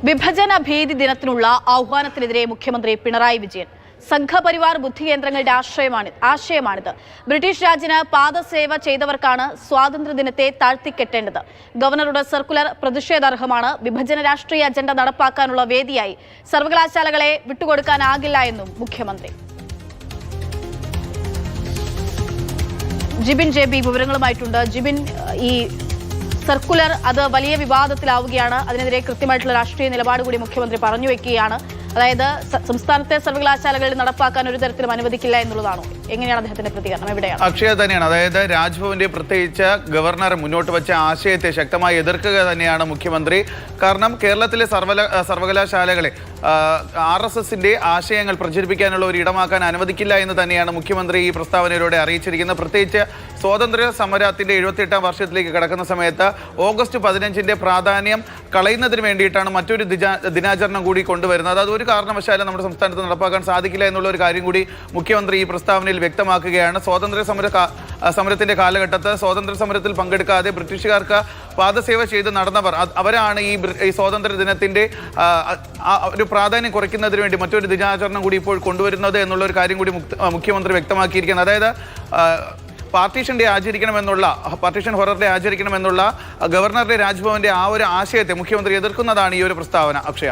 വിഭജന ഭീതി ദിനത്തിനുള്ള ആഹ്വാനത്തിനെതിരെ മുഖ്യമന്ത്രി പിണറായി വിജയൻ. സംഘപരിവാർ ബുദ്ധികേന്ദ്രങ്ങളുടെ ആശയമാണിത്. ബ്രിട്ടീഷ് രാജിന് പാദസേവ ചെയ്തവർക്കാണ് സ്വാതന്ത്ര്യദിനത്തെ താഴ്ത്തിക്കെട്ടേണ്ടത്. ഗവർണറുടെ സർക്കുലർ പ്രതിഷേധാർഹമാണ്. വിഭജന രാഷ്ട്രീയ അജണ്ട നടപ്പാക്കാനുള്ള വേദിയായി സർവകലാശാലകളെ വിട്ടുകൊടുക്കാനാകില്ല എന്നും മുഖ്യമന്ത്രി. ജിബിൻ JB വിവരങ്ങളുമായിട്ടുണ്ട്. ജിബിൻ, ഈ സർക്കുലർ അത് വലിയ വിവാദത്തിലാവുകയാണ്. അതിനെതിരെ കൃത്യമായിട്ടുള്ള രാഷ്ട്രീയ നിലപാട് കൂടി മുഖ്യമന്ത്രി പറഞ്ഞു വെക്കുകയാണ്. അതായത് സംസ്ഥാനത്തെ സർവകലാശാലകളിൽ നടപ്പാക്കാൻ ഒരു തരത്തിലും അനുവദിക്കില്ല എന്നുള്ളതാണോ? എങ്ങനെയാണ് അദ്ദേഹത്തിന്റെ പ്രതികരണം? എവിടെയാണ്? അക്ഷയ തന്നെയാണ്. അതായത് രാജ്ഭവന്റെ പ്രത്യേകിച്ച് ഗവർണർ മുന്നോട്ട് വെച്ച ആശയത്തെ ശക്തമായി എതിർക്കുക തന്നെയാണ് മുഖ്യമന്ത്രി. കാരണം കേരളത്തിലെ സർവകലാശാലകളെ RSSന്റെ ആശയങ്ങൾ പ്രചരിപ്പിക്കാനുള്ള ഒരു ഇടമാക്കാൻ അനുവദിക്കില്ല എന്ന് തന്നെയാണ് മുഖ്യമന്ത്രി ഈ പ്രസ്താവനയിലൂടെ അറിയിച്ചിരിക്കുന്നത്. പ്രത്യേകിച്ച് സ്വാതന്ത്ര്യ സമരത്തിന്റെ 78ാം വർഷത്തിലേക്ക് കടക്കുന്ന സമയത്ത് ഓഗസ്റ്റ് 15ന്റെ പ്രാധാന്യം കളയുന്നതിന് വേണ്ടിയിട്ടാണ് മറ്റൊരു ദിനാചരണം കൂടി കൊണ്ടുവരുന്നത്. അതൊരു കാരണവശാലും നമ്മുടെ സംസ്ഥാനത്ത് നടപ്പാക്കാൻ സാധിക്കില്ല എന്നുള്ള ഒരു കാര്യം കൂടി മുഖ്യമന്ത്രി ഈ പ്രസ്താവനയിൽ വ്യക്തമാക്കുകയാണ്. സമരത്തിന്റെ കാലഘട്ടത്ത് സ്വാതന്ത്ര്യ സമരത്തിൽ പങ്കെടുക്കാതെ ബ്രിട്ടീഷുകാർക്ക് പാദസേവ ചെയ്ത് നടന്നവർ അവരാണ് ഈ സ്വാതന്ത്ര്യ ദിനത്തിന്റെ ഒരു പ്രാധാന്യം കുറയ്ക്കുന്നതിന് വേണ്ടി മറ്റൊരു ദിനാചരണം കൂടി ഇപ്പോൾ കൊണ്ടുവരുന്നത് എന്നുള്ള ഒരു കാര്യം കൂടി മുഖ്യമന്ത്രി വ്യക്തമാക്കിയിരിക്കുന്നത്. അതായത് പാർട്ടീഷൻ ഹൊറർ ഡേ ആചരിക്കണമെന്നുള്ള ഗവർണറുടെ രാജ്ഭവന്റെ ആ ഒരു ആശയത്തെ മുഖ്യമന്ത്രി എതിർക്കുന്നതാണ് ഈ ഒരു പ്രസ്താവന. അക്ഷയ.